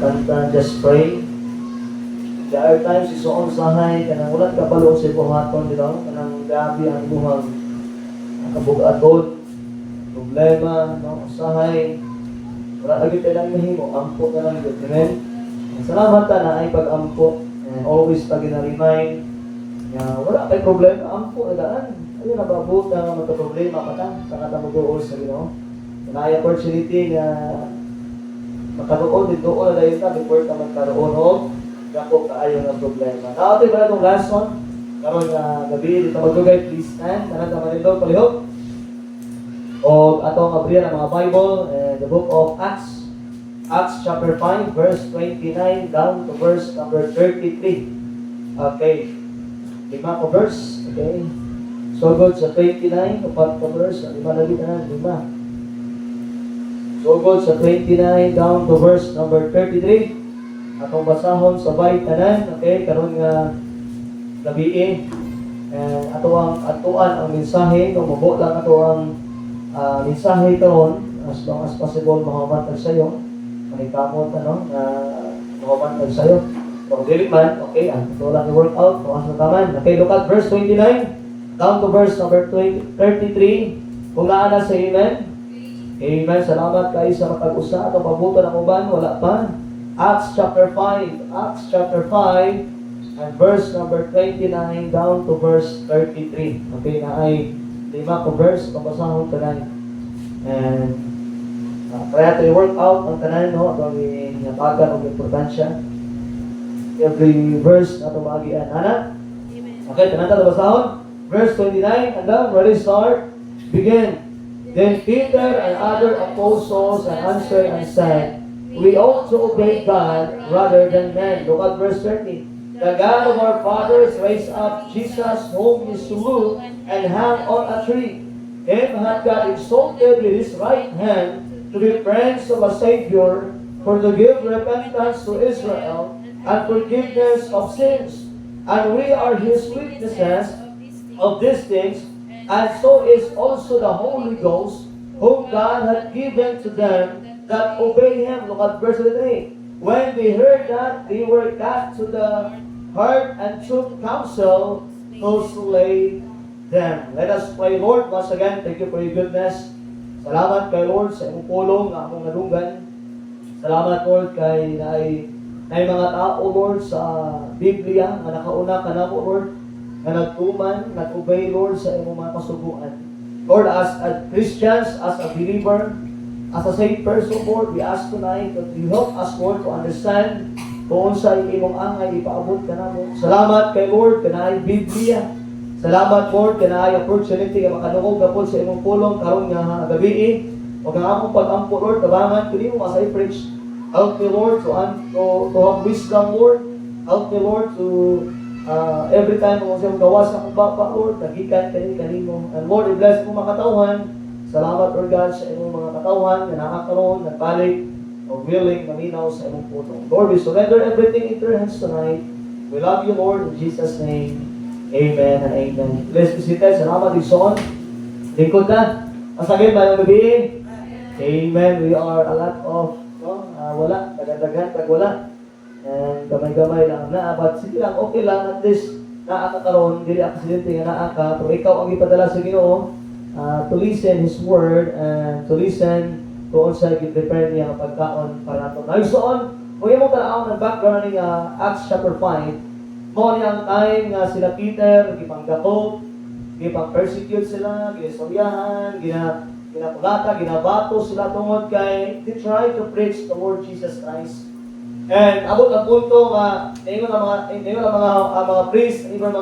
kanta, just pray. There are times isuon sahay kanang wala ka balo sa buhaton dito, kanang gabi ang buhang kabugatod, problema, no, usahay. Wala lagi tayo mahimo, ampo na lang yun. Amen? Salamat na ay pag-ampo. And always pag ina-remind na wala kay problema, ampo na daan. Ayun, nababot na magka-problema pa ta sa katamuduos sa Ginoo. May opportunity na makaroon dito o na dahil ka before ka magkaroon o gako kaayo ng problema. Now, ito ba itong last one? Karoon na gabi, dito magdugay, please stand. Kanan naman nito, palihog. O atong abriya ng mga Bible, the book of Acts. Acts chapter 5, verse 29 down to verse number 33. Okay. 5 ko verse. Okay. So good sa 29, 4 ko verse. 5 na dito na, 5. So good sa 29 down to verse number 33. Atong basahon sa bay tanan, okay, karon nga gabi atuan ang mensahe, kung mabo lang ato ang mensahe karon as long as possible mahuman sayo, manikamot na mahuman sayo. Kung dili man, okay, ito lang i-work out, kung asa taman. Okay, look at verse 29 down to verse number 33. Kung naana sa amen. Amen. Salamat kayo sa matag-usa atong pabuto ng uban, wala pa. Acts chapter 5 and verse number 29 down to verse 33. Okay, na ay 5 ko verse, pabasahon tanan. And kaya ito i-work out ang tanan, no? Itong inapagan ang importansya. Every verse na tumagian. Ana? Okay, tanan tayo basahon. Verse 29, and then ready, start. Begin. Then Peter and other apostles answered and said, we ought to obey God rather than men. Look at verse 30. The God of our fathers raised up Jesus, whom you slew and hung on a tree. Him hath God exalted with his right hand to be prince of a Savior, for to give repentance to Israel and forgiveness of sins. And we are his witnesses of these things, and so is also the Holy Ghost, whom God hath given to them that obey him. Look at verse 3. When they heard that, they were cut to the heart and took counsel to slay them. Let us pray. Lord, once again, thank you for your goodness. Salamat kay Lord sa imong pulong nga among nadunggan. Salamat Lord kay naay mga tao Lord sa Biblia nga nakauna kanamo Lord nga nagtuman, nag-obey Lord sa imong mga kasuguan. Lord, as a Christians, as a believer, as a saved person, Lord, we ask tonight that you help us, Lord, to understand kung sa imong angay ipaabot ka na mo. Salamat kay Lord, kanay Biblia. Salamat, Lord, kanay opportunity nga makadungog na po sa imong pulong karon nga gabi. O nga akong pag-ampo, Lord, tabangan, kuni mo masay preach. Help me, Lord, to have wisdom, Lord. Help me, Lord, to every time mo sa gawas sa akong baba, Lord, nagikan kanimo. And Lord, i-bless mo mga katawhan. Salamat, Lord God, sa imong mga katawan na nakakaroon, nagbalik, o willing, maminaw sa imong putong. Lord, we surrender everything into your hands tonight. We love you, Lord, in Jesus' name. Amen and amen. Bless you, sister. Salamat, Dixon. Lingkod na. Masagin ba yung gabi? Amen. We are a lot of, wala, dagdagan, wala. And gamay-gamay lang na. But sige lang, okay lang, at least, naakakaroon, dili aksidente nga naaka, pero ikaw ang ipadala sa Ginoo, to listen His Word and to listen kung sa i-prepare niya ang pagkaon para nato. Naisoon, kung yung mga tanaw ng background ng Acts chapter 5, mo niyang time nga sila Peter, gipanggakop, gipang-persecute sila, ginistoryahan, ginapulata, ginabato sila tungod kay they try to preach the Lord Jesus Christ. And abot ang punto nga ingon ang mga priests, even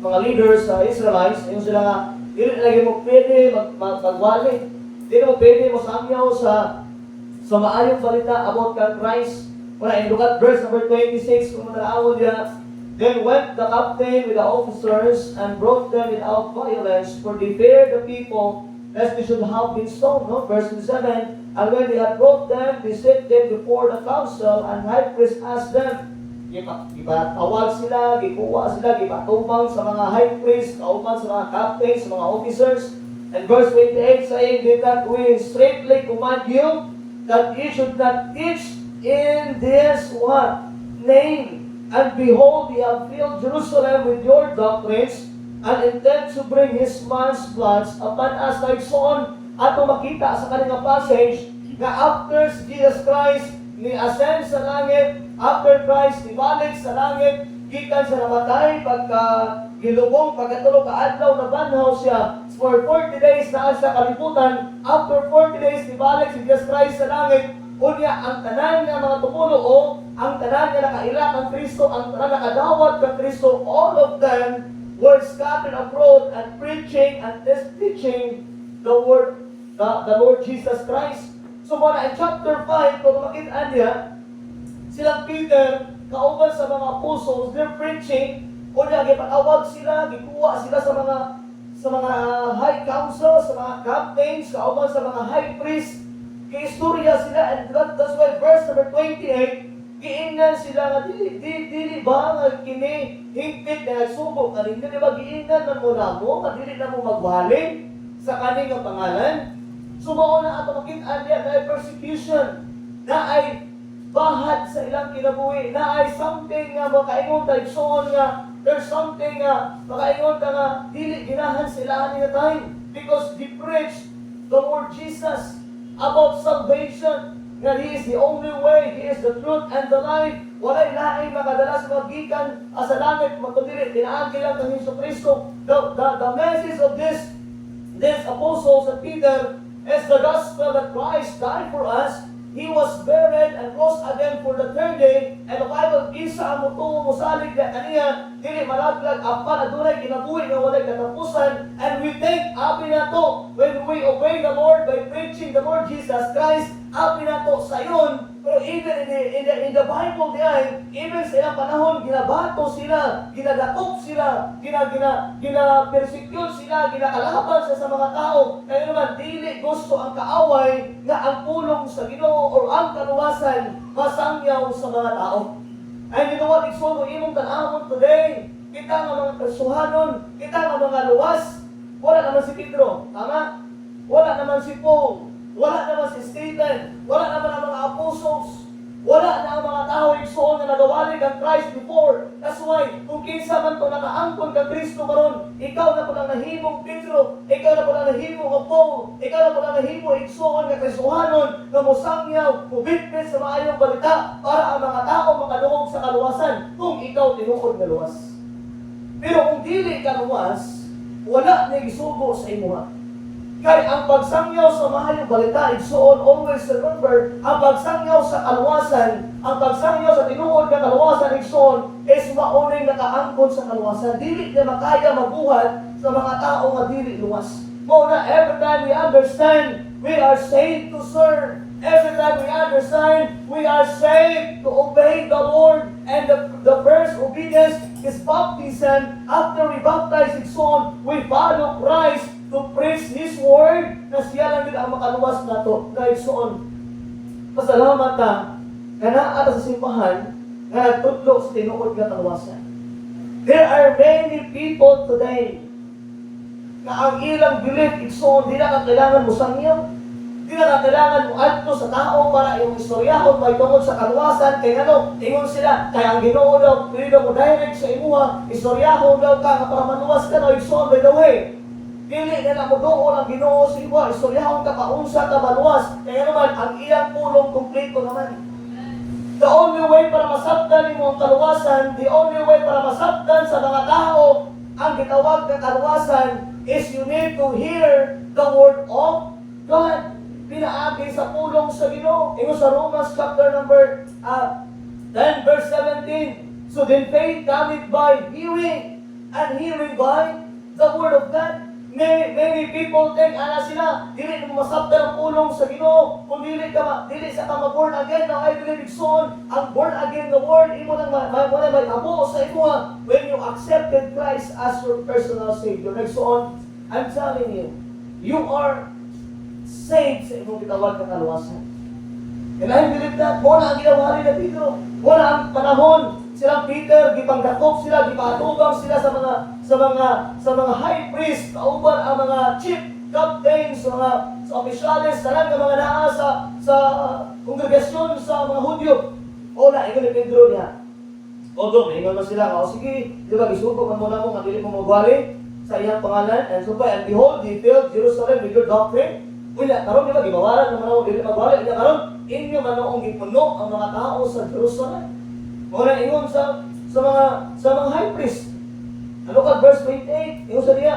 mga leaders sa Israelites, ingon sila nga dili lagi mo pwede magwali. Dili mo pwede mo samyaw sa maayong balita about kay Christ. Wala, in look at verse number 26, kung matalaawon niya, then went the captain with the officers and brought them without violence, for they feared the people, lest they should have been stoned. No? Verse 27, and when they had brought them, they set them before the council, and high priest asked them, gipatawag sila, gikuha sila, gipatubang sa mga high priest, kauban sa mga captains, sa mga officers. And verse 28 saying, did that we straightly command you that ye should not teach in this what? Name. And behold, ye have filled Jerusalem with your doctrines, and intend to bring his man's bloods upon us. Like son, ato makita sa kanilang passage, na after Jesus Christ ni ascend sa langit, after Christ ni balik sa langit, gikan sa namatay, pagka gilubong, pagkatulog kaadlaw na banhaw siya, for 40 days na sa kalibutan, after 40 days ni balik si Jesus Christ sa langit, unya ang tanan nga mga tumulo o ang tanan nga nakaila kang Kristo, ang tanan nakadawat kang Kristo, all of them were scattered abroad and preaching and teaching the word, the Lord Jesus Christ. So muna in chapter 5, kung makita niya, silang Peter, kauban sa mga apostles, they're preaching, unya gipatawag sila, gikuha sila sa mga high council, sa mga captains, kauban sa mga high priest, istorya sila, and that's why verse number 28, giingnan sila nga, dili ba nga kini higpit na nagsubok, kanin di ba giingnan man mo na mo, dili na mo magwali sa kaning nga pangalan. Sumao na ato makita niya na persecution, na ay bahad sa ilang kinabuhi, na ay something nga makaingon tayo soon nga, there's something nga makaingon ta nga, dili ginahan sila nga time, because they preach the Lord Jesus about salvation, that He is the only way, He is the truth and the life. Walay laing makadalas magikan sa langit, magkundili, tinaagi lang ng Hesus Kristo. The message of this apostles of Peter is the gospel that Christ died for us. He was buried and rose again for the third day. And the Bible, isa ang mutungo musalig na kaniya, dili malaglag, apan adunay kinabuhi nga walay katapusan. And we think, abi na to, when we obey the Lord by preaching the Lord Jesus Christ, abi na to sayon. Pero even in the Bible diyan, even sa ilang panahon, ginabato sila, ginadakop sila, gina-persecute sila, ginakalaban sa mga tao. Kaya naman, dili gusto ang kaaway na ang pulong sa Ginoo o ang kaluwasan masangyaw sa mga tao. And you know what, igsoon mo imong tanawon today, kita nga mga kasuhanon, kita nga mga luwas, wala naman si Pedro, tama? Wala naman si Paul, wala naman si Stephen, wala naman ang mga apostles, wala na ang mga tao igsoon na nagawali kang Christ before. That's why, kung kinsa man to nakaangkon kang Kristo karon, ikaw na po lang nahimong Pedro, ikaw na po lang nahimong Paul, ikaw na po lang nahimong igsoon nga Kristohanon, na musangyaw, mubitbit sa maayong balita para ang mga tao makaluhog sa kaluwasan kung ikaw tinuod nga luwas. Pero kung dili ka luwas, wala na isugo sa imuha. Kaya ang pagsangyaw sa mahayong balita, igsoon, always remember, ang pagsangyaw sa kaluwasan, ang pagsangyaw sa tinuod ng kaluwasan, igsoon, is maunay nakaangkon sa kaluwasan. Dili na makaya mabuhat sa mga tao nga dili luwas. Muna, every time we understand, we are saved to serve. Every time we understand, we are saved to obey the Lord. And the first obedience is baptism. After we baptize, igsoon, we follow Christ to preach His word, na siya lang din ang makaluwas na to. Dahil soon, pasalamat na, kanaan sa simbahan, na nagtudlo sa tinuod nga kaluwasan. There are many people today, na ang ilang belief, igsoon, di na kailangan mo sangyaw, di na kailangan mo adto sa tao para yung istoryahon, may tungod sa kaluwasan, kaya ano, ingon sila, kaya ang Ginoo daw, pili daw mo direct sa imuha, istoryahon daw ka, para maluwas ka na, igsoon, by the way, dili na mo doon ang Ginoo sa iwa, istoryahon ka paunsa ka maluwas. Kaya naman, ang iyang pulong kumpleto naman. The only way para masabtan mo ang kaluwasan, the only way para masabtan sa mga tao ang gitawag na kaluwasan is you need to hear the word of God. Pinaagi sa pulong sa Ginoo. Ingon sa Romans chapter number 10 verse 17. So then faith cometh by hearing, and hearing by the word of God. Many people think, sila, dili mo masabtan ang pulong sa Ginoo, kung dili sa ka born again, now I believe soon, ang born again the word, imo lang may abo sa imo when you accepted Christ as your personal Savior. Next on, I'm telling you, you are saved sa imong gitawag ng kaluwasan. And I believe that, wala ang ginawa rin na Pedro, wala ang panahon, silang Peter, gipanggakop sila, gipatubang sila sa mga high priest, kauban ang mga chief captains, sa opisyales, tanan nga mga naa sa kongregasyon sa mga Hudyo. O na, ingon ni Pedro niya. O doon, ingon na sila, o sige, di ba, isuko man muna mo, nga dili mo magwari sa iyang pangalan, and so and behold, he filled Jerusalem with your doctrine. Wala, karon di ba, gibawaran naman ako, dili magwari, ila karon, inyo man noong gipuno ang mga tao sa Jerusalem. Muna ingon sa mga high priest. Ano ka, verse 28, ingon sa niya,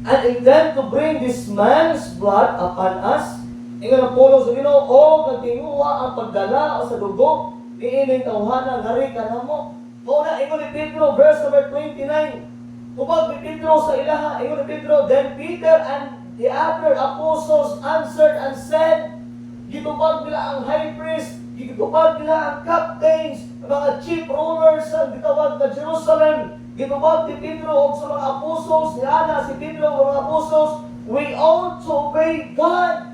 and intend to bring this man's blood upon us. Ingon ang pulong sa Ginoo, o nagtinguha ang pagdala sa dugo, diining tawhana, ngari ka na mo. Muna, ingon ni Pedro, verse number 29. Kupag ni Pedro sa ilaha, ingon ni Pedro, then Peter and the other apostles answered and said, gitupag nila ang high priest, gitupag nila ang captains, mga chief rulers sa gitawag na Jerusalem, gitupag ni Pedro o sa mga apostles, ni Ana, si Pedro o mga apostles, we ought to obey God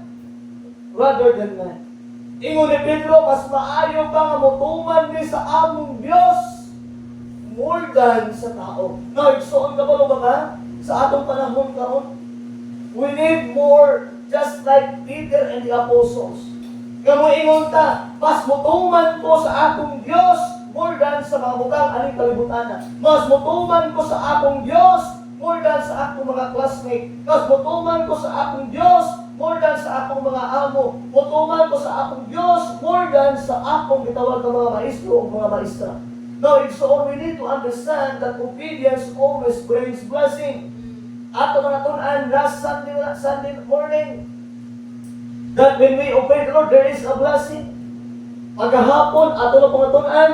rather than man. Ingon ni Pedro, mas maayo pa nga mutuman ni sa among Dios more than sa tao. Now, igsoon ka ba ba sa atong panahon karon? We need more, just like Peter and the apostles. Kamu ingon ta, mas mutuman ko sa atong Dios more than sa mga butang aning kalibutan. Mas mutuman ko sa atong Dios more than sa akong mga classmate. Mas mutuman ko sa atong Dios more than sa akong mga amo. Mutuman ko sa akong Diyos more than sa akong gitawag ng mga maestro o mga maestra. Now, so we need to understand that obedience always brings blessing. Ato mga tunan last Sunday morning, that when we obey the Lord, there is a blessing. Pagkahapon, ato na pangatunan,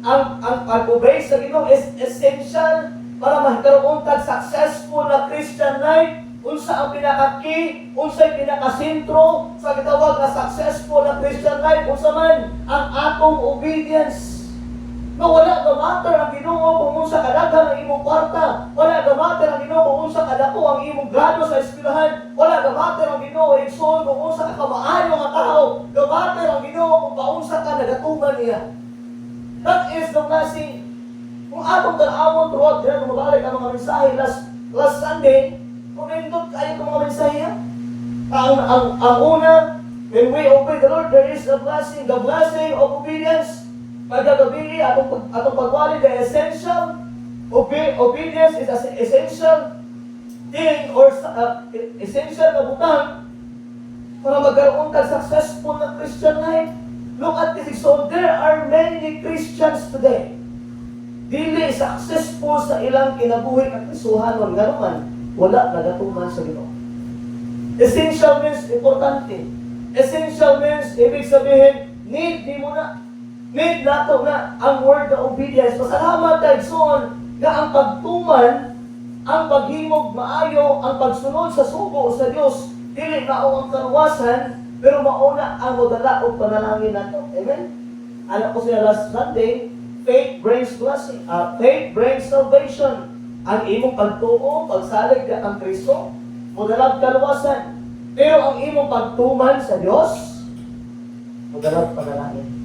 ang pag-obey sa Ginoo is essential para magkaroon tag successful na Christian life. Unsa ang pinaka-key, unsa ang pinaka-sentro sa gitawag na successful na Christian life, unsa man ang atong obedience. No, wala ka matter ang Ginoo kung unsa kadaghan ang imong kwarta, wala ka matter ang Ginoo kung unsa kadako ang imong grado sa eskwelahan, wala ka matter ang Ginoo igsoon kung unsa ka kamaayo nga tao, ka matter ang Ginoo kung paunsa ka nagatuman niya. That is the blessing. Kung atong tanawon throughout dire mabalik ang mga mensahe last Sunday, kung nindot kayo itong mga mensahe, ang una, when we obey the Lord, there is a blessing, the blessing of obedience. Pagkagabi, atong pagwali, the essential, obedience is an essential thing or essential na butang para magkaroon ka successful na Christian life. Look at this. So there are many Christians today. Dili successful sa ilang kinabuhi at kasuhanon. Ganuman, wala nagatuman sa Ginoo. Essential means importante. Essential means, ibig sabihin, need di mo na. Need nato na ang word na obedience. Pasalamat tayo soon na ang pagtuman, ang paghimog maayo, ang pagsunod sa sugo sa Dios, dili mao ang karuwasan, pero mauna ang modala o panalangin nato. Amen? Alam ko sila last Sunday, faith brings blessing. Faith brings salvation. Ang imong pagtuo, pagsalig ang Kristo, modalag kaluwasan. Pero ang imong pagtuman sa Dios, modalag panalangin.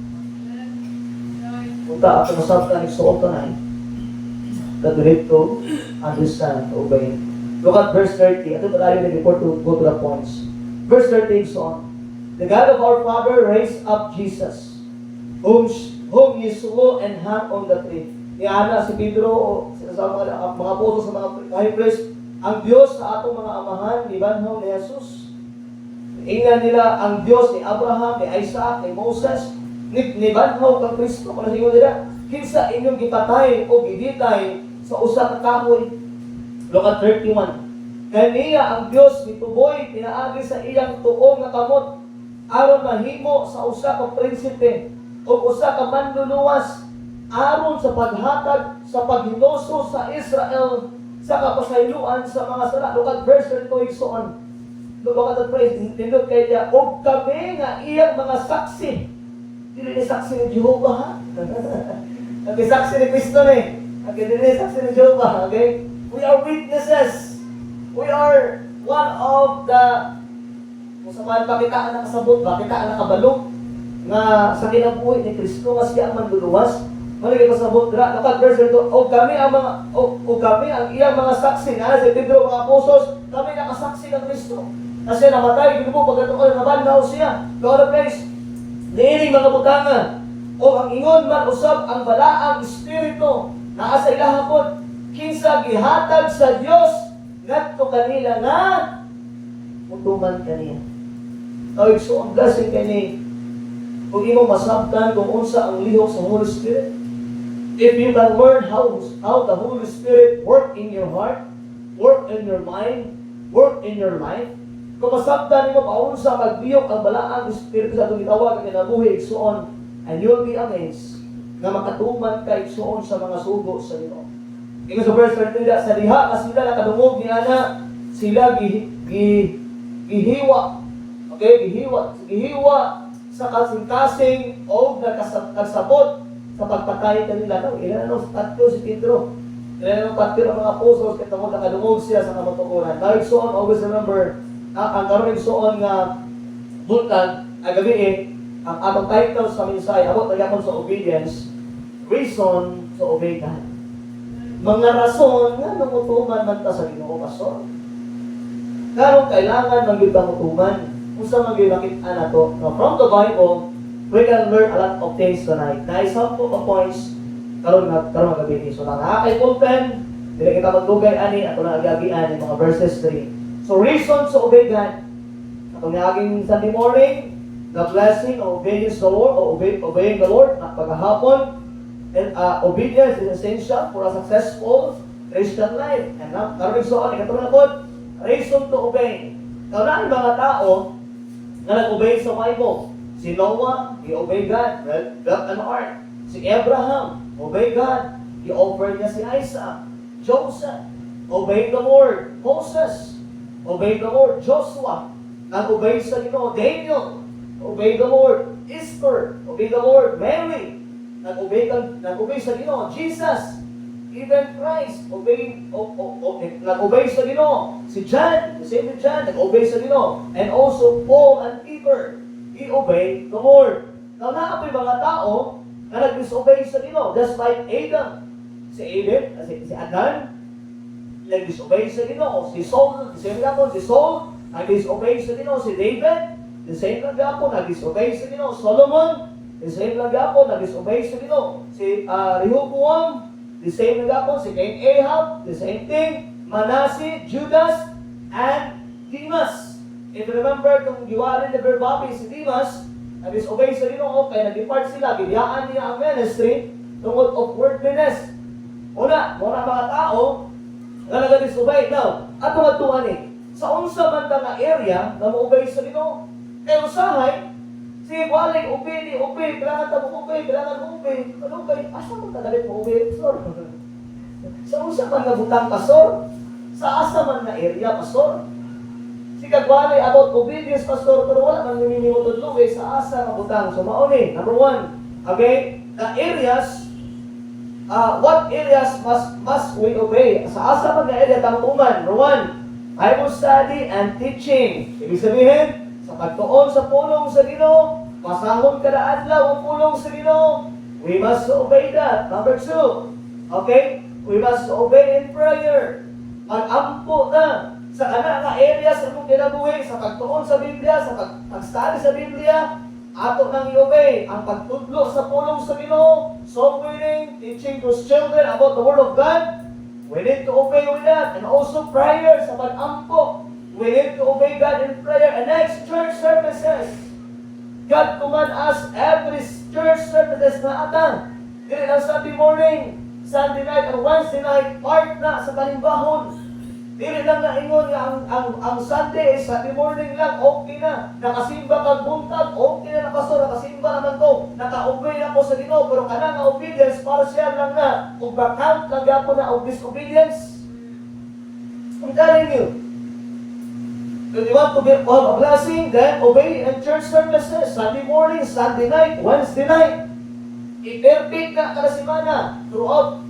Punta ako masabta ni suot na that we need to understand, to obey. Look at verse 30. Ito tayo before to go to the points. Verse 30 so on. The God of our Father raised up Jesus, whom ye slew and hung on the tree. Iana si Pedro, sinasama mga apostol sa mga high priest, ang Diyos sa atong mga amahan, ibanhaw ni Jesus. Ingnan nila ang Diyos ni Abraham, ni Isaac, ni Moses, ni banhaw kang Kristo. Kung nasigaw nila, kinsa inyong gipatay o giditay sa usa ka kahoy. Look at 31. Kaniya ang Diyos nituboy, pinaagi sa iyang tuong nga kamot, aron mahimo sa usa ka prinsipe o usa ka manluluwas, aron sa paghatag sa paghinuso sa Israel sa kapasayloan sa mga sala. Look at verse 32 so on. Look at the praise. Tindot kay niya, o kami nga iyang mga saksi. Dili ni saksi ni Jehovah, ha? Ang saksi ni Kristo ni. Okay, dili ni saksi ni Jehovah, okay? We are witnesses. We are one of the, kung saan pakita ang nakasabot, pakita ang nakabalog, nga sa kinabuhi ni Kristo, nga siya ang manluluwas, Malagay pasabot dira dapat verse ito, o kami ang mga o kami ang iyang mga saksi na si Pedro mga apostles, kami nakasaksi ng Kristo. Kasi namatay ginubo pagkatuon nabandaw siya. God praise. Niining mga butanga o ang ingon man usab ang balaang espiritu naa sa ilahapon kinsa gihatag sa Dios ngadto kanila nga mutuman kaniya. O so ang blessing kani kung imo masabtan kung unsa ang lihok sa Holy Spirit. If you can learn how the Holy Spirit work in your heart, work in your mind, work in your life, kung masabtan nimo paunsa magbiyok ang balaang espiritu sa atong gitawag nga kinabuhi igsuon, and you'll be amazed na makatuman ka igsuon sa mga sugo sa Ginoo. Ingon sa verse 30, sa diha ka sila nakadungog ni ana sila gihiwa. Okay, gihiwa sa kasing-kasing o nagsabot sa pagpatay kanila. No? Ilan sa tatlo si Pedro. Ilan ang tatlo ang mga apostles kaya tamo nakadungog siya sa kamatukunan. Now, igsuon, always remember, ang karon igsuon nga buntag, agabi ang atong title sa minsay, abot na yapon sa obedience, reason to obey God. Mga rason nga numutuman man ta sa Ginoo pastor. Karon kailangan magyud ka mutuman. Unsa man gyud nakita nato? Now, from the Bible, we can learn a lot of things tonight. Na isang po points karon gabi. So nakakay pulpen, dili kita magdugay ani ato na agabian yung mga verses 3. So reason to obey God. Atong naging Sunday morning, the blessing of obedience to the Lord, or obeying the Lord, at paghahapon, and obedience is essential for a successful Christian life. And now, karon so ani katong napod, reason to obey. Now na ang mga tao na nag-obey sa Bible. Si Noah, he obeyed God, built an ark. Si Abraham, obeyed God, he offered niya si Isaac. Joseph, obeyed the Lord. Moses, obeyed the Lord. Joshua, nag-obey sa Ginoo. Daniel, obeyed the Lord. Esther, obeyed the Lord. Mary, nag-obey sa Ginoo. Jesus, even Christ, nag-obey sa Ginoo. Si John, the same with John, nag-obey sa Ginoo. And also Paul and Peter, he obeyed the Lord. Now, naapay mga tao na nag-disobey sa Ginoo. Just like Adam. Si Adan, nag-disobey sa Ginoo. Si Saul, the same gapon, nag-disobey sa Ginoo. Si David, the same lang gapon, nag-disobey sa Ginoo. Solomon, the same lang gapon, nag-disobey sa Ginoo. Si Rehoboam, the same gapon. Si King Ahab, the same thing. Manasseh, Judas, and Demas. If you remember, kung giwarin ni Berbabi si Demas, nag-disobey sa Ginoo, kaya nag-depart sila, bigyan niya ang ministry tungkol of worldliness. Una mga tao na nag-disobey. Now, ato matuan sa unsa man ta nga area na mo-obey sa Ginoo. Usahay, sige, walay, obey, kailangan ta mo-obey, Ano kay, asa mo ta dalit mo-obey, pastor? Sa unsa man nga butang, pastor? Sa asa man na area, pastor? Kagwalay about obedience, pastor, pero wala nang minimum tudlo sa asa nga butang. So mauni, number 1, okay, the areas, what areas must we obey? Sa asa man nga area tangtuman. Number 1, Bible study and teaching. Ibig sabihin, sa pagtuon sa pulong sa Ginoo, pasahon kada adlaw ang pulong sa Ginoo, we must obey that. Number 2, okay, we must obey in prayer. Mag-ampo na sa nga areas sa itong kinabuhi, sa pagtuon sa Biblia, sa pag-study sa Biblia, ato nang i-obey ang pagtudlo sa pulong sa Ginoo, soul winning, teaching those children about the Word of God. We need to obey with that. And also prayer sa pag-ampo. We need to obey God in prayer. And next, church services. God command us every church services na atang. Dili lang Sunday morning, Sunday night, or Wednesday night, part na sa kalimbahon. Dili lang na ingon nga ang Sunday, Sunday morning lang, okay na. Nakasimba kag buntag, okay na pastor, nakasimba naman ko. Naka-obey ako sa Ginoo, pero kana nga obedience para siya lang na kung bakant lang gyapon na of disobedience. I'm telling you. If you want to have a blessing, then obey in church services, Sunday morning, Sunday night, Wednesday night. I-perfect na kada semana throughout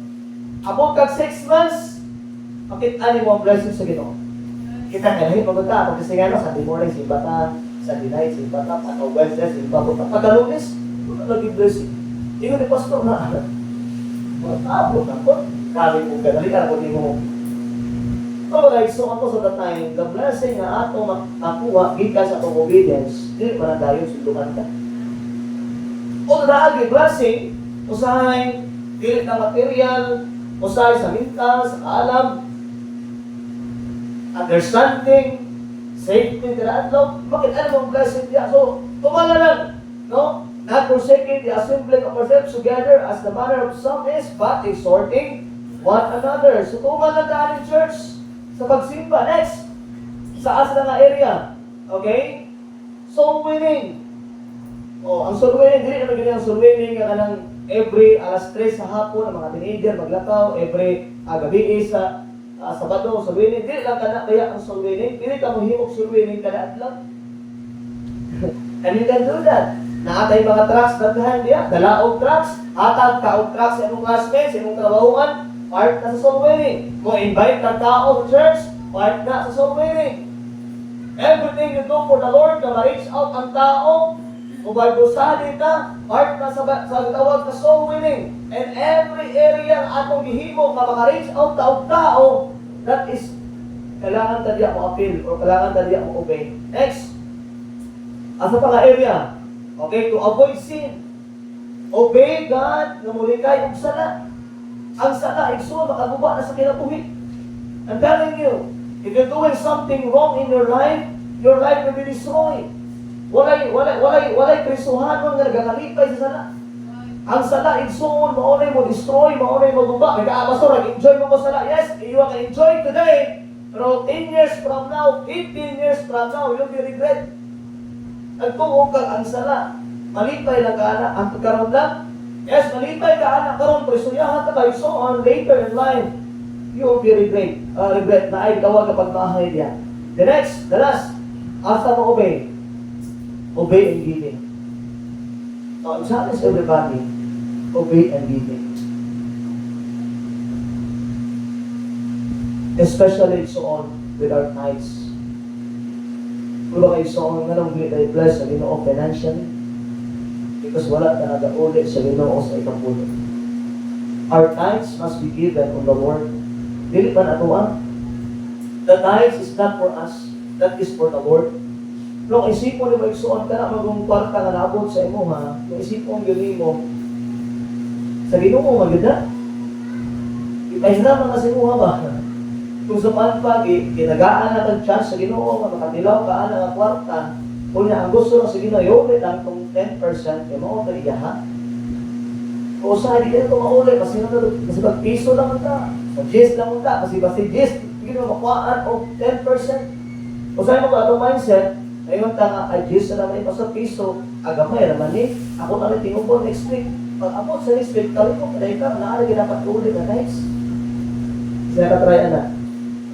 abot kag 6 months. Makita mo ang blessing sa Ginoo. Kita kaya maganda kasi nga Sunday morning simba ta, Sunday night simba ta, Wednesday simba ta, pagka Lunes wala lagi blessing. Ingon ni pastor na Matabot ako. Grabe mo ka. Dali ka na mo. So guys, so ako sa that time, the blessing na ato makuha gikan sa atong obedience, dili man dayon sundukan ka. O naagi blessing, usahay dili na material, usahay sa mental, sa alam, understanding, safety, tinaadlaw, bakit ano mong blessing diya? So, tumala lang, no? Not forsaking the assembling of ourselves together as the manner of some is, but exhorting one another. So, tumala lang in church, sa pagsimba. Next, sa asa nga area. Okay? Soul winning. Ang soul winning, dili naman ganyan ang soul winning, kanang every alas 3 sa hapon, ang mga teenager maglakaw, every gabi sa Sabado, soul winning. Dili lang kana kaya ang soul winning. Dili ka mohimok soul winning kada adlaw. And you can do that. Naatay mga trucks daghan diya, dalaog trucks, atag kaog trucks sa imong classmates, sa imong trabahuan, part na sa soul winning. Mo invite ka tao to church, part na sa soul winning. Everything you do for the Lord, na ma-reach out ang tao, o Bible study ka, part na sa tawag na soul winning. And every area ang atong gihimo na maka-reach out tao, that is, kailangan tadya mo appeal, or kailangan tadya mo obey. Next, asa pa nga area? Okay, to avoid sin. Obey God, na mulikay og sala. Ang sala, igsoon, makaguba na sa kinabuhi. I'm telling you, if you're doing something wrong in your life will be destroyed. Walay krisuhanon nga nagakalipay sa sala. Ang sala, igsoon, maunay mo destroy, maunay mo guba. May kaabasor, nag-enjoy mo sala. Yes, you can enjoy today, pero 10 years from now, 15 years from now, you'll be regret. Nagtuong kang ang sala. Malipay lang ka na, ang pagkaroon lang. Yes, malipay ka anak karon pero suyahan ta kayo so on later in life you will be regret na ay tawag kapag maahay diya. The last, asa mo obey and giving. So, challenge everybody, obey and giving. Especially so on with our tithes. Kung kayo so on nga nang bless sa Ginoo financially, because wala ka nag-ulit sa Ginoo sa ikapulo. Our tithes must be given on the Lord. Dili man ato the tithes is not for us, that is for the Lord. Kung isipon mo igsuon ka na magong kwarta nga naabot sa imo ha, kung isipon yun mo sa Ginoo maganda. Ipahiraman na sa imo ba? Kung sa panpagi, kinagaan na kang chance sa Ginoo nga makatilaw ka na nga kwarta, kung ang gusto lang sa Ginoo, yun lang itong 10%, e mo ito iyaha. O sa hindi ka ito maulit, kasi pag piso lang ka, sa gist lang ka, kasi gist, hindi mo makuhaan o 10%. O sa mo ka itong mindset, ngayon ta nga, ay gist na naman ito sa piso, agamay naman ako na rin tinubon next week. Pag ako sa next week, kali ko, kada ikaw, naari ginapat ulit na nice. Sinakatryan na.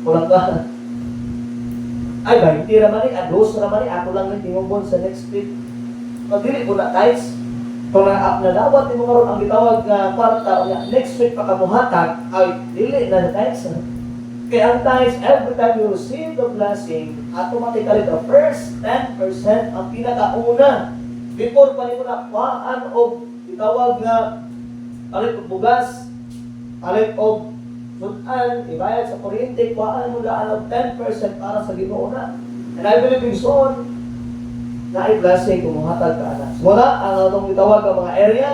Kulang ka. Ay ba, hindi naman ados naman ako lang ng tingumbon sa next week. Pag dili ko na guys, kung nadawat mo karon ang gitawag nga kwarta, next week pa kamuhatag, ay dili na guys. Kaya ang tithes, every time you receive the blessing, automatically the first 10% ang pinakauna. Before pa nimo na kuhaan o gitawag nga palit og bugas, palit og sudan, ibayad sa kuryente, kuhaan mo daan og 10% para sa Ginoo na. And I believe in son, na ay blessing kung muhatag ka anak. Muna, ang atong gitawag ang mga area,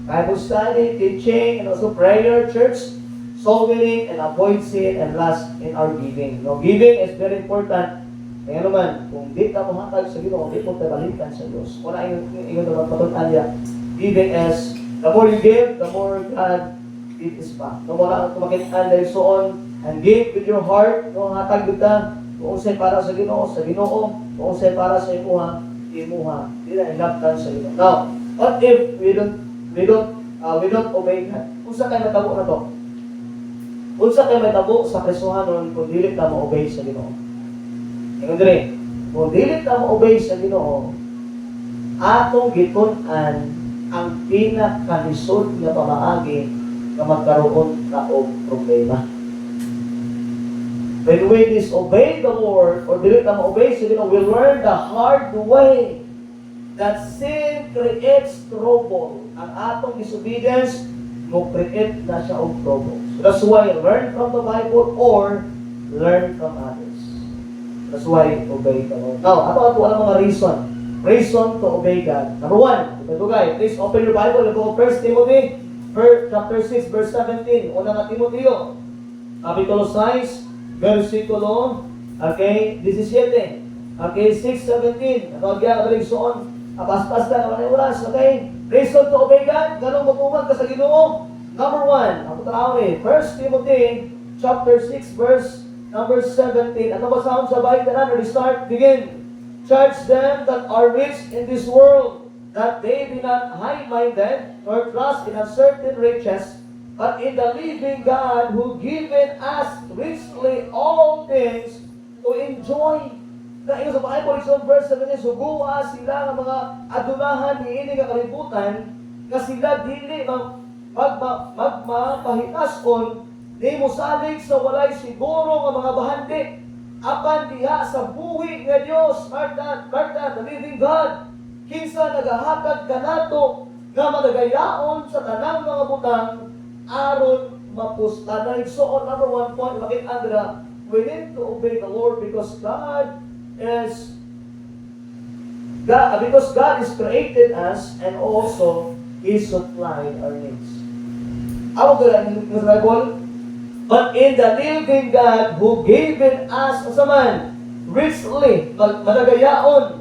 Bible study, teaching, and also prayer, church, soul winning, and avoid sin, and last, in our giving. No, giving is very important. Kaya naman, kung di ka muhatag sa Ginoo, di mo tabalikan sa Diyos. Wala ingon naman patunan niya. Giving is, the more you give, the more God it is back. No, wala ang tumakitaan dahil so on, and give with your heart, no, hatag ka, kung sa'y para sa Ginoo, kung sa'y para sa imuha, di na ilaptan sa Ginoo. Now, what if we don't obey God? Kung sa kayo matabo na to? Kung sa kayo matabo sa presuhanon, kung dili ka ma-obey sa Ginoo. Ngayon dire, kung dili ka ma-obey sa Ginoo, atong gitun-an ang pinakalisod nga pamaagi na magkaroon na og problema. When we disobey the Lord, or dili ka ma-obey sa Ginoo, we learn the hard way that sin creates trouble. Ang atong disobedience mo-create na siya og probo. So that's why learn from the Bible or learn from others. That's why obey the Lord. Now, ato ang mga reason. Reason to obey God. Number 1, ito guys, please open your Bible and go 1 Timothy, chapter 6, verse 17. Una nga Timoteo, kapitulo 6, versikulo, 17. 6:17. Ano agya ang reason? Apaspas ka naman yung oras, Reason to obey God, ganun matuman ka sa Ginoo. Number 1, ang tao 1 Timothy, chapter 6, verse number 17. Ano ba sa bahay ka na? Restart, begin. Charge them that are rich in this world, that they be not high-minded, nor trust in uncertain riches, but in the living God, who given us richly all things to enjoy. Na ito sa Bible, verse 17, suguwa sila ng mga adunahan ni ini nga kalibutan, nga sila dili magmapahitason, di mo salig sa walay siguro nga mga bahandi, apan diha sa buhi nga Dios, Marta, the living God, kinsa nagahatag kanato nga madagayaon sa tanang mga butang aron mapustanay. So on number 1 point, makita nila, we need to obey the Lord because God is created us and also He supplied our needs. Ako gala in the Bible, but in the living God who given us man richly, madagayaon,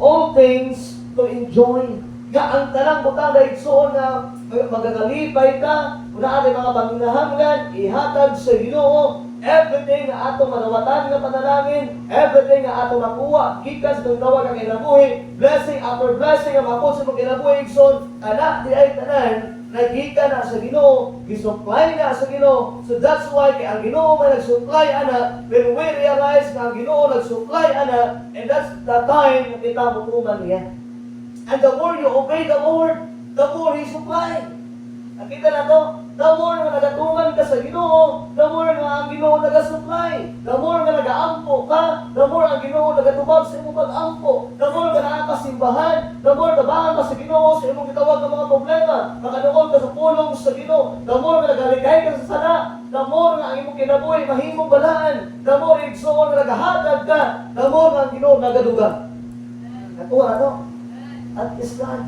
all things to enjoy. Nga ang tanang butang na igsoon na magagalipay ka, una mga panginahanglan, ihatag sa Ginoo, everything nga ato manawatan nga panalangin, everything nga ato makuha, gikan sa tawag ang kinabuhi, blessing after blessing nga mapod sa mga kinabuhi, igsoon, anak di ay tanan, nagika na sa Ginoo, gisupply na sa Ginoo. So that's why kay ang Ginoo may nag-supply ana, when we realize na ang Ginoo nag-supply ana, and that's the time na kita mutuman niya. And the more you obey the Lord, the more He supply. Nakita na to, the more na nagatuman ka sa Ginoo, the more na ang Ginoo nag-supply. The more na nag-aampo ka, the more ang Ginoo nagatubag sa imong pag-ampo. The more ka nakakasimbahan, the more nabahan ka sa Ginoo sa imong gitawag ng mga problema. Makaduol ka sa pulong sa Ginoo, the more na nagaligay ka sa sana, the more na ang imong kinabuhi mahimong balaan, the more igsoon na nagahatag ka, the more na ang Ginoo nagadugang. Natuwa na to. At is God.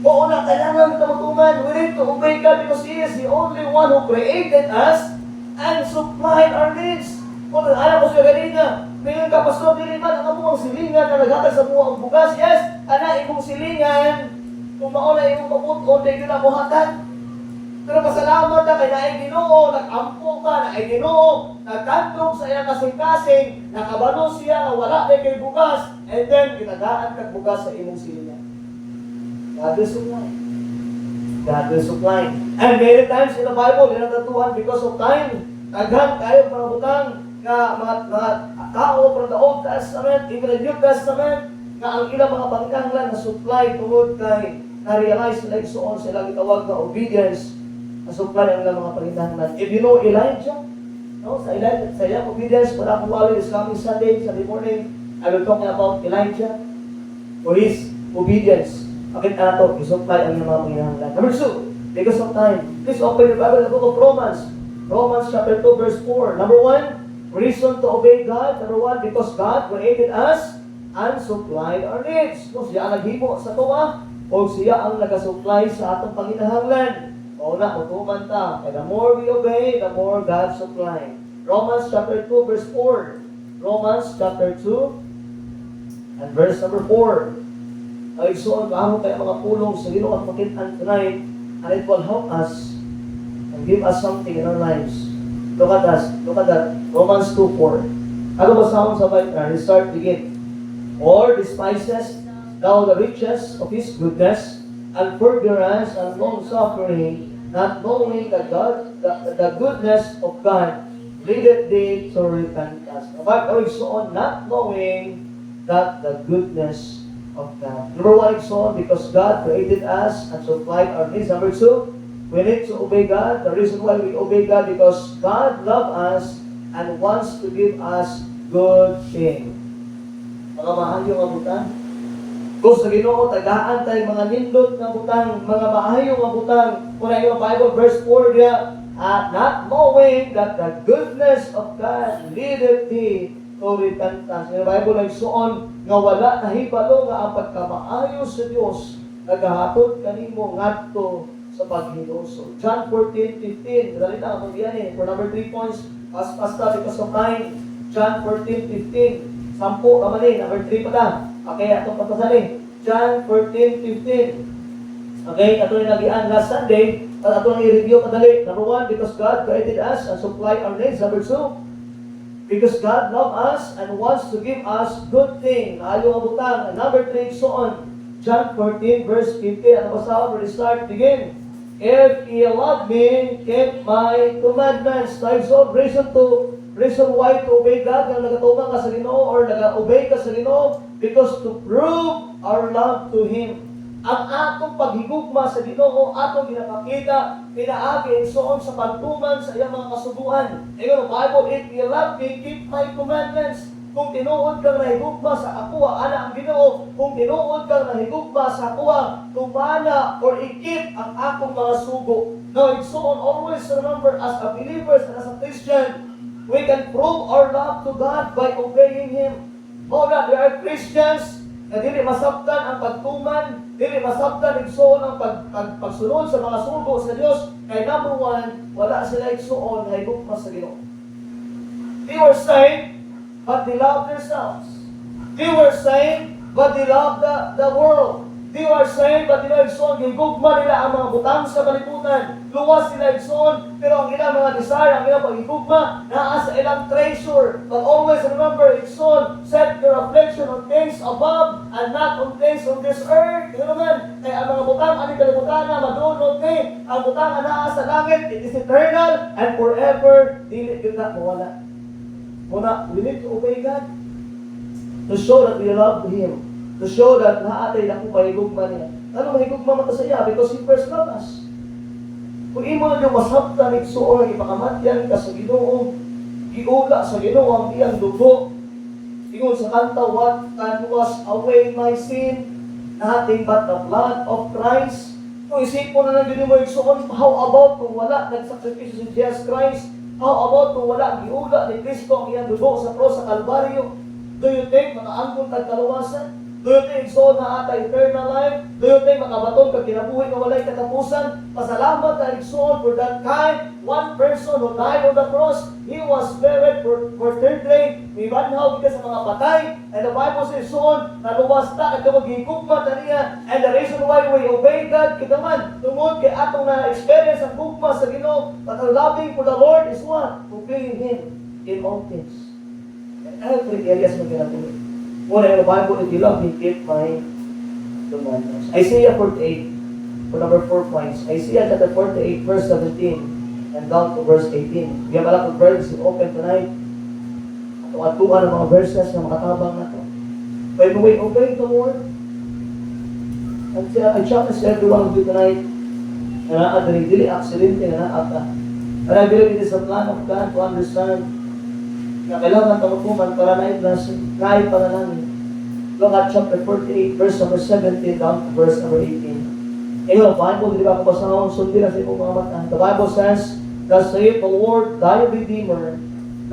Oo na, kailangan tumutuman. We need to obey God because He is the only one who created us and supplied our needs. Kung alam ko siya ganina, ngayon ka, Pastor, dili man ang among silingan na naghatag sa mga ang bugas. Yes, ana imong silingan, kung mauna imong maputon, di yun ang muhatag. Pero pasalamat na kay naay Ginoo, nag-ampo ka, naay Ginoo, nagtandog sa iyang kasing-kasing, nakabalo siya na wala na kay bugas, and then ginagaan kag bugas sa imong silingan. God will supply. God will supply. And many times in the Bible, natatuhan because of time. Daghan kayo mga butang nga mga tao from the Old Testament, even the New Testament, nga ang ilang mga pangkanglan na supply tungod kay na-realize nila igsoon sila gitawag na obedience na supply ang ilang mga pangkanglan. If you know Elijah, no, sa iyang obedience, wala akong wali this coming Sunday morning, I will talk about Elijah for his obedience. Bakit nato i-supply ang mga pangangailangan? Number 2, because of time, please open your Bible in the book of Romans. Romans chapter 2, verse 4. Number 1, reason to obey God. Number 1, because God created us and supplied our needs. So, siya ang naghimo sa tuwa, o siya ang nag-supply sa atong pangangailangan. O na, utuman ta. And the more we obey, the more God supply. Romans chapter 2, verse 4. Romans chapter 2 and verse number 4. Ay so ang tayo mga pulong sa Ginoo at makitaan tonight, and it will help us and give us something in our lives. Look at that. Romans 2:4. Ano ba sa Bible? Restart, begin. Or despises thou the riches of His goodness and forbearance and long suffering, not knowing that the goodness of God leadeth thee to repentance. So not knowing that the goodness of God. Number 1, so because God created us and supplied our needs. Number 2, we need to obey God. The reason why we obey God because God loves us and wants to give us good things. Mga mahal yung abutan. Kung sa Ginoo tagaan tay mga nindot nga butang, mga maayo nga butang. Kung yung Bible verse 4 diya, not knowing that the goodness of God leadeth thee to repentance. Yung Bible nagsuon nga wala nahibalo nga ang pagkamaayo sa Dios nagahatod kanimo ngadto sa paghinuso. John 14:15. Dali na ako diyan for number 3 points. Pasta because of time. John 14:15. Sampo ka man number 3 pa ta. Okay, atong patasali. John 14:15. Okay, ato na nagian last Sunday. At ato nang i-review kadali. Number 1, because God created us and supply our needs. Number 2, because God loves us and wants to give us good things. Ayaw nga butang. And number 3, so on. John 14, verse 50. Ano ba sa where we start? Begin. If ye love me, keep my commandments. Now, so reason why to obey God, na nagatuman ka sa Ginoo or nag-obey ka sa Ginoo, because to prove our love to Him. Ang atong paghigugma sa Ginoo, atong ginapakita, pinaagi, soon sa pagtuman sa iyang mga kasubuan. Ngayon, Bible, if ye love me, keep my commandments. Kung tinuod kang nahigugma sa akuha, ana ang Ginoo, kung tinuod kang nahigugma sa akuha, tumana or ikip ang akong mga sugo. Now, it's so always remember, as a believers and as a Christian, we can prove our love to God by obeying Him. O na, there are Christians na dili masabtan ang pagtuman, dili masabtan igsoon ang pagsunod sa mga sugo sa Dios. Kay number 1, wala sila igsoon na higugma sa Ginoo. They were saved, but they love themselves. They were saved, but they love the world. They were saved, but they love igsoon. Higugma nila ang mga butang sa kalibutan. Luwas sila igsoon, pero ang ilang mga desire, ang ilang paghigugma, naa sa ilang treasure. But always remember, igsoon, set your affliction on things above and not on things on this earth. You know man, kaya ang mga butang, ang kalibutan na madunod ni, ang butang na naa sa langit, it is eternal and forever. Dili yun na mawala. Muna, we need to obey God to show that we love Him, to show that naatay na kung mahigugma niya. Ano mahigugma man sa iya? Because He first loved us. Kung imo na yung masabtan, igsuon, ipakamatyan ka sa Ginoo, giula sa Ginoo ang iyang dugo, ingon sa kanta, what can wash away my sin? Nothing but the blood of Christ. Kung isipon na lang yun mo igsuon, how about kung wala nagsakripisyo si Jesus Christ? How about kung wala giula ni Kristo ang iyang dugo sa cross sa Kalbaryo? Do you think makaangkon kag kaluwasan? Do you think so na ata eternal life? Do you think makabaton kag kinabuhi nga walay katapusan? Pasalamat na igsoon for that kind. One person who died on the cross, He was buried for 3 days. May banhaw kita sa mga patay. And the Bible says soon, naluwas ta at magigugma ta niya. And the reason why we obey God, kita man, tungod kay atong na-experience ang gugma sa Ginoo, but our loving for the Lord is what? Obeying Him in all things. And every areas mo ginagawa. What in the Bible, if you love me, keep my commandments. Isaiah 48, for number 4 points. Isaiah chapter 48, verse 17, and down to verse 18. We have a lot of verses open tonight. Atuan ang mga verses na makatabang na ito. By the way, obey the Lord. And I challenge every one of you tonight, na naadali, dili aksidente na naata. And I believe it is the plan of God to understand na kailangan tamukuman para na-blessing, kahit panalangin. Look at chapter 48, verse number 17 down to verse number 18. Ngayon, Bible, di ba kung basahon, sundin na sa iyong mga mata. The Bible says, thus saith the Lord, thy Redeemer,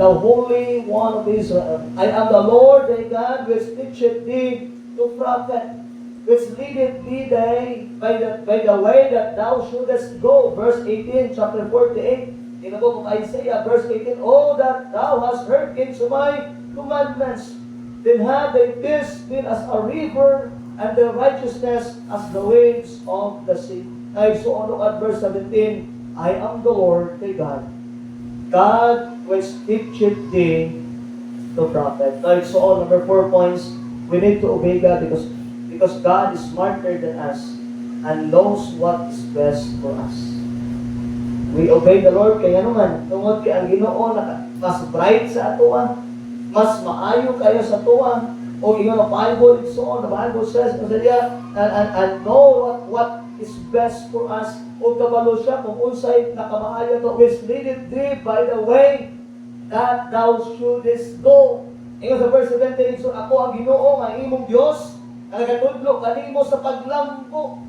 the Holy One of Israel. I am the Lord thy God, which teacheth thee to prophet, which leadeth thee by the way that thou shouldest go. Verse 18, chapter 48. In the book of Isaiah, verse 18, oh, that thou hast hearkened to my commandments, then have thy peace been as a river, and their righteousness as the waves of the sea. Ay, so look at verse 17, I am the Lord thy God, God which teacheth thee to prophet. Ay, so number 4 points, we need to obey God because God is smarter than us and knows what is best for us. We obey the Lord kaya naman, tungod kay ang Ginoo mas bright sa atoa, mas maayo kayo sa atoa, o ingon ang Bible, so on, the Bible says, and know what is best for us, o kabalo siya kung unsay nakamaayo to, which leadeth thee by the way that thou shouldest go. Ingon sa verse 17, so ako ang Ginoo, ang imong Dios, Nagatudlo kanimo sa paglambo.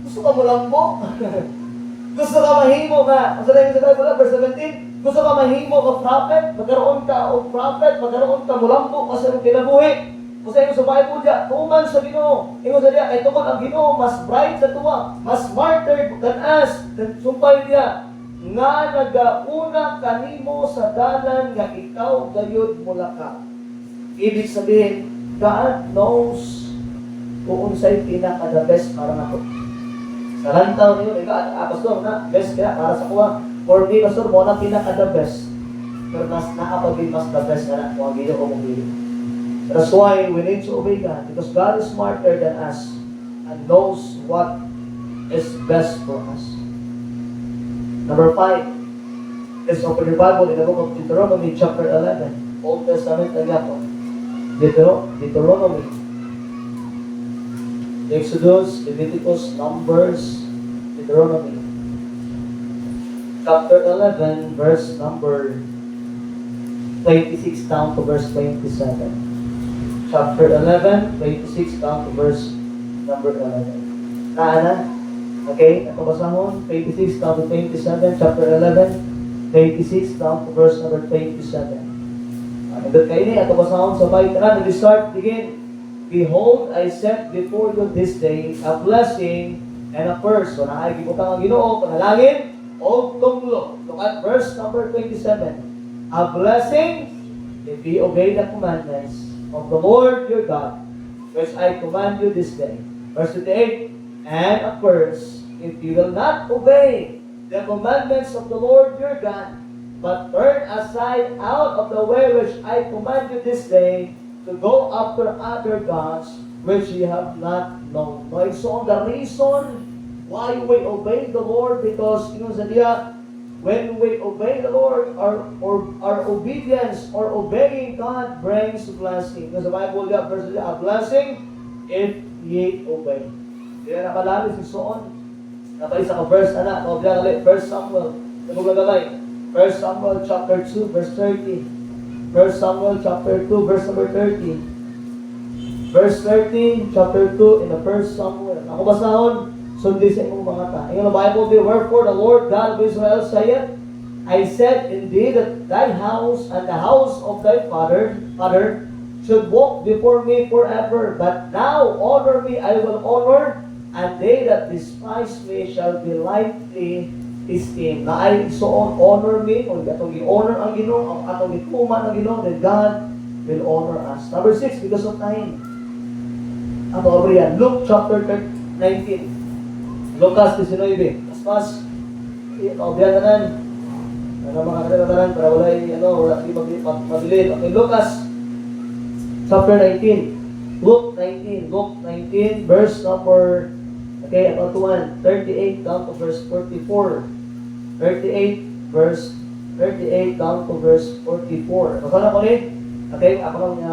Gusto ka mo lambo? Gusto ka mahimo ka, sa Bible, verse 17, gusto ka mahimo ka prophet, magkaroon ka o prophet, magkaroon ka mulambo kasi ang kinabuhi. Kung sa inyo sa Bible diya, tuman sa Ginoo. Ingon sa diya, kay tukod ang Ginoo, mas bright sa tuwa, mas martyred than us, than sumpay diya, nga nagauna kanimo sa dalan nga ikaw gayud mula ka. Ibig sabihin, God knows kung unsay pinaka the best para nako. Sa lantaw niyo, pastor, na best kaya para sa kuha. For me, pastor, mo na pinaka the best. Pero mas nakapagin mas the best na kung ang Ginoo mong bilhin. That's why we need to obey God, because God is smarter than us and knows what is best for us. Number 5. Let's open your Bible in the book of Deuteronomy chapter 11. Old Testament na po. Deuteronomy. Exodus, Leviticus, Numbers, Deuteronomy. Chapter 11, verse number 26 down to verse 27. Chapter 11, 26 down to verse number 11. Naana? Okay, ako basahon, 26 down to 27, chapter 11, 26 down to verse number 27. Nandun kayo niya, ako basahon, sabay tanan, we start, begin. Behold, I set before you this day a blessing and a curse. So nakikiputang ang Ginoo, panalangin, o tunglo. Look at verse number 27. A blessing if you obey the commandments of the Lord your God, which I command you this day. Verse 28, and a curse if you will not obey the commandments of the Lord your God, but turn aside out of the way which I command you this day, to go after other gods which ye have not known. Right? So the reason why we obey the Lord, because when we obey the Lord, our obedience or obeying God brings blessing. Because the Bible verse a blessing if ye obey. Kaya nakalali si Soon. Nakaisa ka verse anak, First Samuel. Nagugagabay. 1 Samuel chapter 2 verse 30. 1 Samuel chapter 2 verse number 30. Verse 30, chapter 2 in the 1 Samuel. Ako basahon, sundi sa imong mga ta. In the Bible, wherefore the Lord God of Israel saith, I said indeed that thy house and the house of thy father should walk before me forever. But now honor me, I will honor, and they that despise me shall be lightly esteemed. Na ay soon honor me, kung atong i-honor ang Ginoo, ang atong ituman ang Ginoo, then God will honor us. Number 6, because of time. Ang mga Luke chapter 19. Lucas 19. Mas kaubiyan na nan. Ano mga katatanan, para wala mabilin. Okay, Lucas chapter 19. Luke 19, verse number, okay, about 38 down to verse 44. 38 down to verse 44. Masala ko ni, okay, ako lang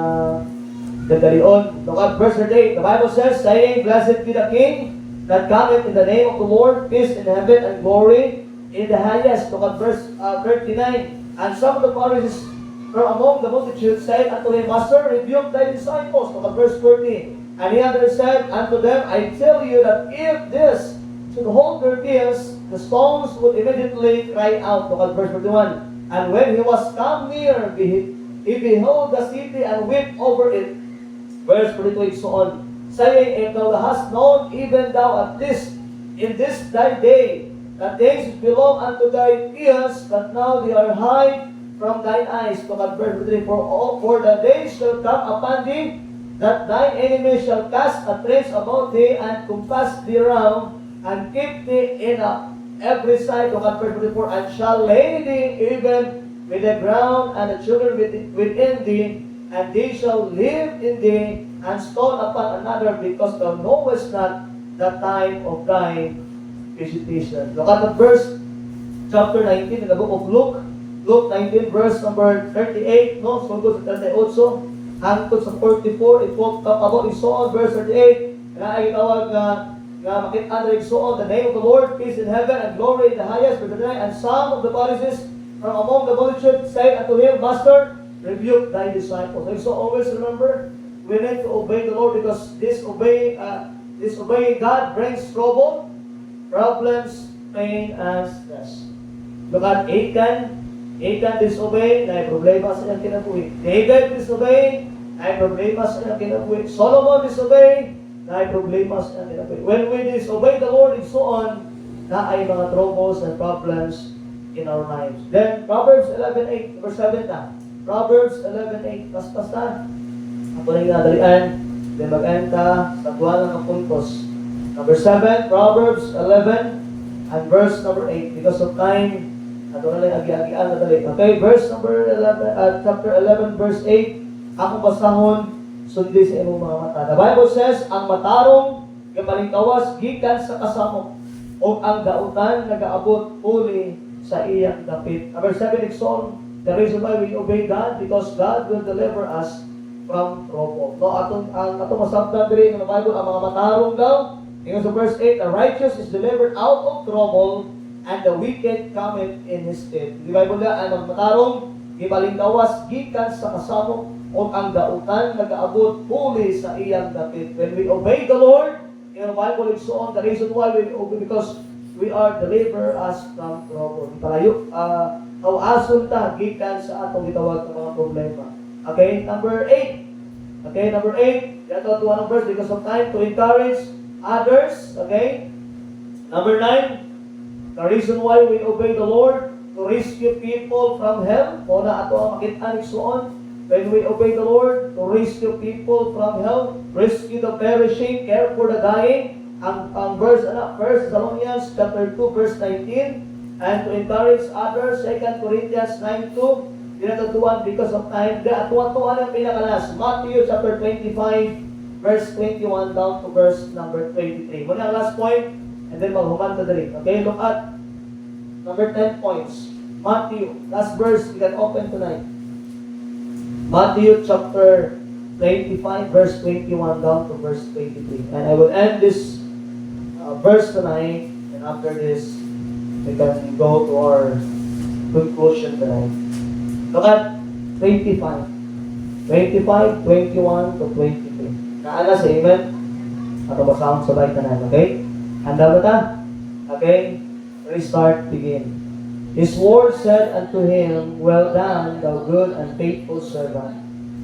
gagalion. Look at verse 38. The Bible says, saying, blessed be the King that cometh in the name of the Lord, peace in heaven and glory in the highest. Look at verse 39. And some of the Pharisees from among the multitude said unto him, Master, rebuke thy disciples. Look at verse 40. And he said unto them, I tell you that if this should hold their peace, the stones would immediately cry out. Look at verse 41. And when he was come near, he beheld the city and wept over it. Verse 42 so on. Saying, if thou hast known, even thou at least in this thy day, that things which belong unto thy ears, but now they are hid from thine eyes. Look at verse 43. For the days shall come upon thee, that thine enemies shall cast a trace about thee, and compass thee round, and keep thee in every side. Look at verse 44. And shall lay thee even with the ground, and the children within thee, and they shall live in thee, and stone upon another, because thou knowest not the time of thy visitation. Look at the verse, chapter 19 in the book of Luke. Luke 19, verse number 38, no? So go sa 38, hangtod sa 44, it talk about Isoon, verse 38, na ay tawag nga makita na Isoon, the name of the Lord, peace in heaven and glory in the highest, verse 39, and some of the Pharisees from among the multitude said unto him, Master, rebuke thy disciples. And so always remember, we need to obey the Lord because disobeying God brings trouble, problems, pain, and stress. Look at Achan. Achan disobeyed, na problema sa iyang kinabuhi. David disobeyed, na problema sa iyang kinabuhi. Solomon disobeyed, na problema sa iyang kinabuhi. When we disobey the Lord and so on, na ay mga troubles and problems in our lives. Then, Proverbs 11:8, verse 7 na. Proverbs 11:8, paspas na. Ako na yung nadalian. Then mag-end ka sa duwa ng puntos. Number 7, Proverbs 11 and verse number 8. Because of time, ato na lang agi-agian na dali. Okay, verse number 11, chapter 11, verse 8. Akong basahon, sundi sa imong mga mata. The Bible says, ang matarong, kabalingkawas, gikan sa kasamo, o ang dautan, nagaabot, uli sa iyang dapit. Number 7, exalt the reason why we obey God, because God will deliver us from trouble. No, atong masabtan diri ng Bible, ang mga matarong daw, ingon sa verse 8, the righteous is delivered out of trouble, and the wicked cometh in his stead. Di Bible na, ang matarong, gibalingkawas, gikan sa kasamo, o ang dautan, nagaabot, huli sa iyang dapit. When we obey the Lord, in the Bible is so on, the reason why we obey, because we are delivered us from trouble. Palayo, kawason ta, gikan sa atong gitawag ng mga problema. Okay, number 8. Okay, number 8. Yato to one verse because of time to encourage others. Okay. Number 9. The reason why we obey the Lord, to rescue people from hell. Muna ato ang makita ni Suon. When we obey the Lord, to rescue people from hell, rescue the perishing, care for the dying. Ang verse, 1 Thessalonians chapter 2, verse 19. And to encourage others, 2 Corinthians 9:2. Dinatutuan because of time. Atuan-tuan ang pinakalas. Matthew chapter 25, verse 21 down to verse number 23. Muna ang last point. And then maghuman ka dali. Okay, look at number 10 points. Matthew, last verse, we can open tonight. Matthew chapter 25, verse 21 down to verse 23. And I will end this verse tonight. And after this, we can go to our conclusion tonight. Look at 25. 25, 21 to 23. Naala sa amen? At basahon sabay tanan, okay? Handa ba ta? Okay? Restart, begin. His Lord said unto him, well done, thou good and faithful servant.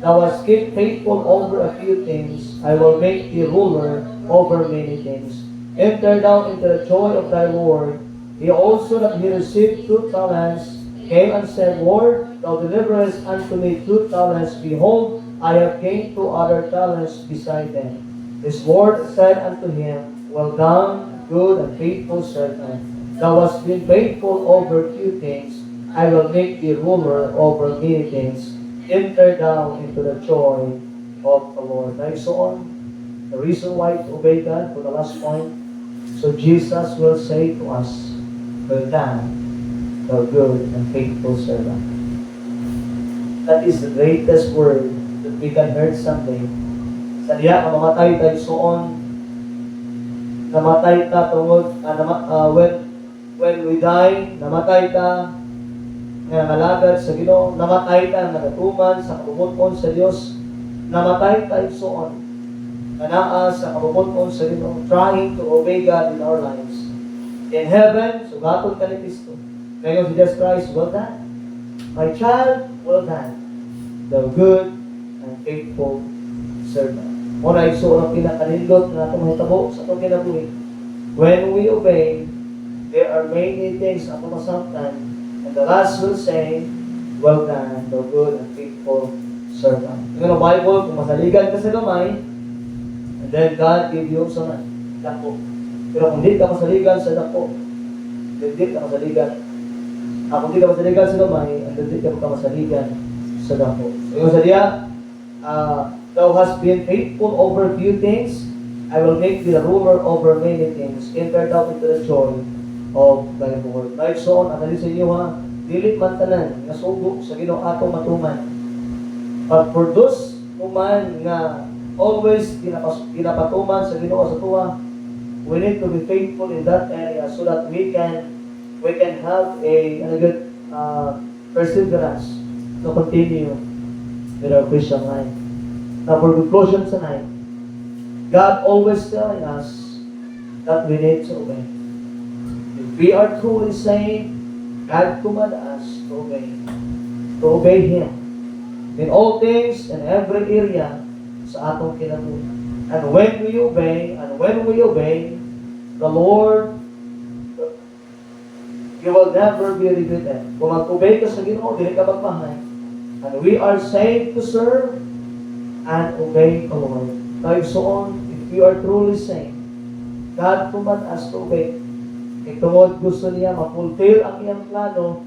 Thou hast kept faithful over a few things. I will make thee ruler over many things. Enter thou into the joy of thy Lord. He also that he received 2 talents came and said, Lord, thou deliverest unto me 2 talents. Behold, I have gained 2 other talents beside them. His Lord said unto him, well done, good and faithful servant. Thou hast been faithful over few things. I will make thee ruler over many things. Enter thou into the joy of the Lord. Now so on. The reason why to obey God, for the last point. So Jesus will say to us, well done, thou good and faithful servant. That is the greatest word that we can hear someday. Sa diya, mamatay tayo so on. Namatay ta tungod when we die, namatay ta nga malagad sa Ginoo, namatay ta nagatuman sa kabubot-on sa Dios, namatay ta igsoon kanaa sa kabubot-on sa Ginoo, trying to obey God in our lives. In heaven, sugaton ka ni Kristo. Ngayon si Jesus Christ, well done. My child, well done. The good and faithful servant. Muna igsoon ang pinakanindot na itong mahitabo sa itong kinabuhi. When we obey, there are many things na pumasangkan, and the last will say, well done, the good and faithful servant. Yung Bible, kung masaligan ka sa gamay, and then God give you sa dako. Pero kung di ka masaligan sa dako, hindi ka masaligan. Kung di ka masaligan sa gamay, and then di ka masaligan sa dako. So yung sa diya, thou hast been faithful over few things, I will make thee the ruler over many things. Enter thou into the joy of thy Lord. Like so, analisin niyo ha, dilit man tanan, nga sugo sa Ginoo ato matuman. But for those human nga always ginapatuman sa Ginoo sa tuwa, we need to be faithful in that area so that we can have a good perseverance to continue with our Christian life. Now for conclusion tonight, God always telling us that we need to obey. If we are truly saved, God command us to obey Him in all things, in every area sa atong kinabuhi. And when we obey the Lord, you will never be regretted. Kung mag-obey ka sa Ginoo, dili ka magmahay. And we are saved to serve and obey the Lord. Kaya so if you are truly saved, God command us to obey. Tungod gusto niya mapulfill ang iyang plano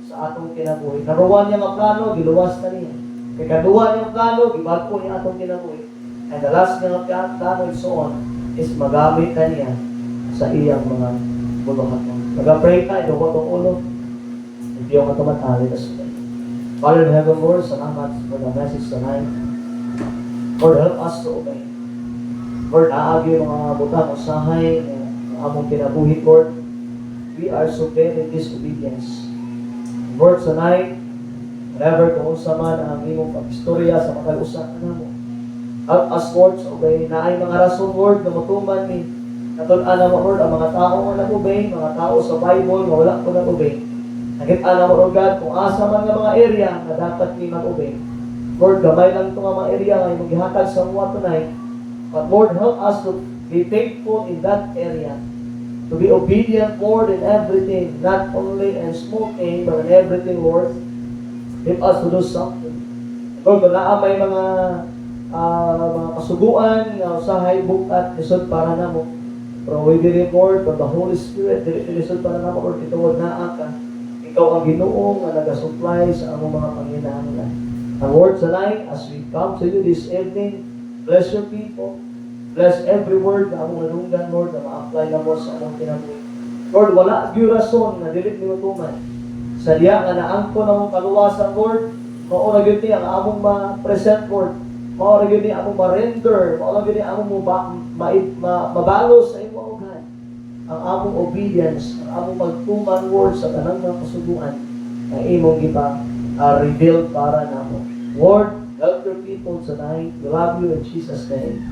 sa atong kinabuhi. Naruwan niya ang plano, giluwas na niya. Ikaduha niyang plano, gibago niya atong kinabuhi. And the last niyang plano is magamit na niya sa iyang mga buluhaton. Mag-pray ka, ito ko itong ulo. Hindi yung matumatali na sila. Father in heaven, Lord, salamat for the message tonight. Lord, help us to obey. Lord, naagi yung mga butang usahay ng among kinabuhi, Lord. We are so bad in disobedience. Lord, tonight, whenever kung unsa man ang imong pag-istorya sa makag-usak na mo, help us, Lord, to obey. Na ay mga rason, Lord, na matuman ni natulaan na mo, Lord, ang mga tao nga nag-obey, mga tao sa Bible nga wala ko nag-obey. Nakita na mo, Lord God, kung asa man nga mga area na dapat ni mag-obey. Lord, gamay lang itong mga area nga yung maghihatag sa mga tonight. But Lord, help us to be faithful in that area. To be obedient, Lord, in everything. Not only in small things, but in everything, Lord. Help us to do something. Lord, kung may mga kasuguan, usahay, bukat, lisod para na mo. Pero we believe, Lord, for the Holy Spirit, lisod para na mo, Lord, ituwag na ka. Ikaw ang Ginoo nga nag-supply sa among mga panginahanglan. And Lord, tonight, as we come to you this evening, bless your people. Bless every word na among nanunggan, Lord, na ma-apply na mo sa among kinabuhi. Lord, wala yung rason na dilit ni matuman. Sa diya nga naangko na mong kaluwasan, Lord, maura yun niya ang among ma-present, Lord. Maura yun niya among ma-render. Maura yun niya among mabalos sa iyong ugan. Ang among obedience, ang among magtuman, Lord, sa tanang mga kasubuan na imong reveal para na mo. Lord, help your people tonight. We love you in Jesus' name.